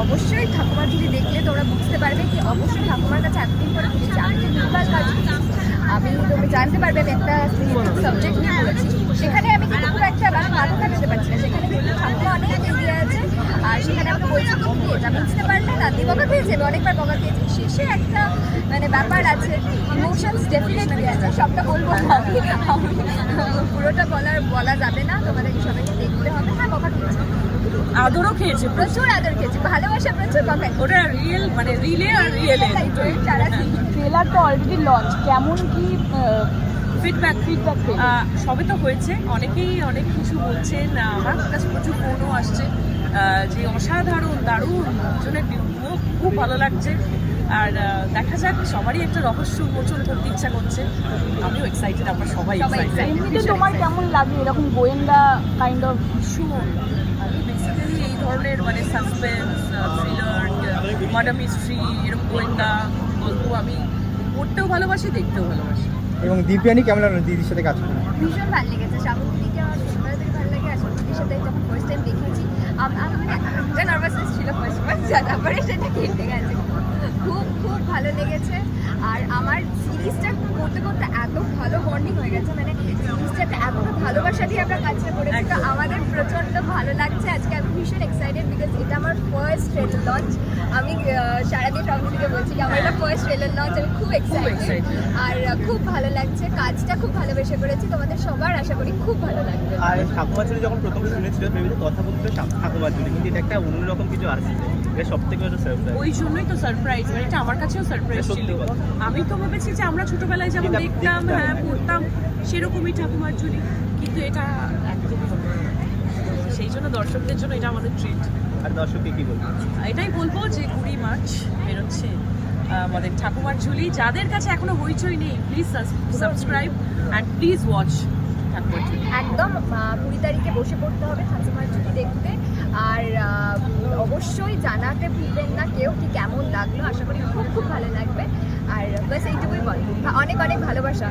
অবশ্যই ঠাকুমার ঝুলি দেখলে তোমরা বুঝতে পারবে কি অবশ্যই ঠাকুমার কাছে এতদিন পরে ঘুরেছি। আমি তো দুবার কাজ তুমি জানতে পারবে আমি একটা সাবজেক্ট নিয়ে পড়েছি, সেখানে আমি কিন্তু খুব একটা মাথা কাটাতে পারছি না, সেখানে কিন্তু ঠাকুমা অনেক এগিয়ে আছে। আর সেখানে আমাকে বলছি কি আমি বুঝতে পারলে না দিয়ে বকা খেয়েছি, আমি অনেকবার বকা খেয়েছি। শেষে একটা ব্যাপার আছে, ইমোশনস ডেফিনেটলি আছে, সবটা বলবো না আমি পুরোটা বলা যাবে না, তোমাদেরকে সবাইকে দেখতে হবে। হ্যাঁ, বকা খেয়েছি, আদরও খেয়েছে, প্রচুর আদর খেয়েছি, ভালোবাসা প্রচুর, বকা। ওটা রিয়েল রিলে আর রিয়েলে ট্রেলারটা অলরেডি লঞ্চ, কেমন কি ফিডব্যাক সবে তো হয়েছে, অনেকেই অনেক কিছু বলছেন, আমার কাছে প্রচুর ফোনও আসছে যে অসাধারণ দারুণ, দুজনের খুব ভালো লাগছে। আর দেখা যাক, সবারই একটা রহস্য উন্মোচন করতে ইচ্ছা করছে, আমিও এক্সাইটেড, আমরা সবাই এক্সাইটেড। এমনিতে তোমার কেমন লাগে এরকম গোয়েন্দা কাইন্ড অফ? ভীষণ, আমি বেসিক্যালি এই ধরনের সাসপেন্স, থ্রিলার, মার্ডার মিস্ট্রি, এরকম গোয়েন্দা গল্প আমি পড়তেও ভালোবাসি, দেখতেও ভালোবাসি। এবং দিব্যানি কেমন লাগলো দিদির সাথে কাজ করে? ভীষণ ভালো লেগেছে, শ্রাবন্তীকে আমার ছোটবেলা থেকে ভালো লাগে। আর শ্রাবন্তীর সাথে যখন ফার্স্ট টাইম দেখেছি একটা নার্ভাসনেস ছিল ফার্স্ট তারপরে সেটা কেটে গেছে। খুব খুব ভালো লেগেছে। আর আমার সিরিজটা করতে করতে এত ভালো বন্ডিং হয়ে গেছে, সিরিজটাতে এতটা ভালোবাসা দিয়ে আমরা কাজটা করেছি, তো আমাদের প্রচণ্ড ভালো লাগছে। আজকে আমি ভীষণ এক্সাইটেড, বিকজ এটা আমার ফার্স্ট ট্রেলার লঞ্চ। আমি সারাদিন শ্রাবন্তীকে বলছি কি আমার এটা ফার্স্ট ট্রেলার লঞ্চ, আমি খুব এক্সাইটেড। আর খুব ভালো লাগছে, কাজটা খুব ভালোবেসে করেছি, তোমাদের সবার আশা করি খুব ভালো লাগবে। আর ঠাকুমার ঝুলি যখন প্রথম শুনেছিল ভেবেছি কথা বলতে ঠাকুমার ঝুলি, কিন্তু এটা একটা অন্যরকম কিছু আসছে, এটা সব থেকে বড় সারপ্রাইজ। ওই জন্যই তো সারপ্রাইজ, এটা আমার কাছেও সারপ্রাইজ ছিল। আমি তো ভেবেছি যে আমরা ছোটবেলায় যেমন দেখতাম, হ্যাঁ পড়তাম, সেরকমই ঠাকুমার ঝুলি, কিন্তু এটা একদমই হবে না। সেই জন্য দর্শকদের জন্য এটা আমাদের ট্রিট। আর দর্শককে কি বলবো? এটাই বলবো যে 20 মার্চ বেরোচ্ছে আমাদের ঠাকুমার ঝুলি। যাদের কাছে এখনো হইচই নেই, please subscribe and please watch ঠাকুমার ঝুলি। একদম 20 তারিখে বসে পড়তে হবে ঠাকুমার ঝুলি দেখতে। আর অবশ্যই জানাতে ভুলবেন না কেউ কি কেমন লাগলো, আশা করি খুব খুব ভালো লাগবে। আর বাস এইটুকুই বল, অনেক অনেক ভালোবাসা।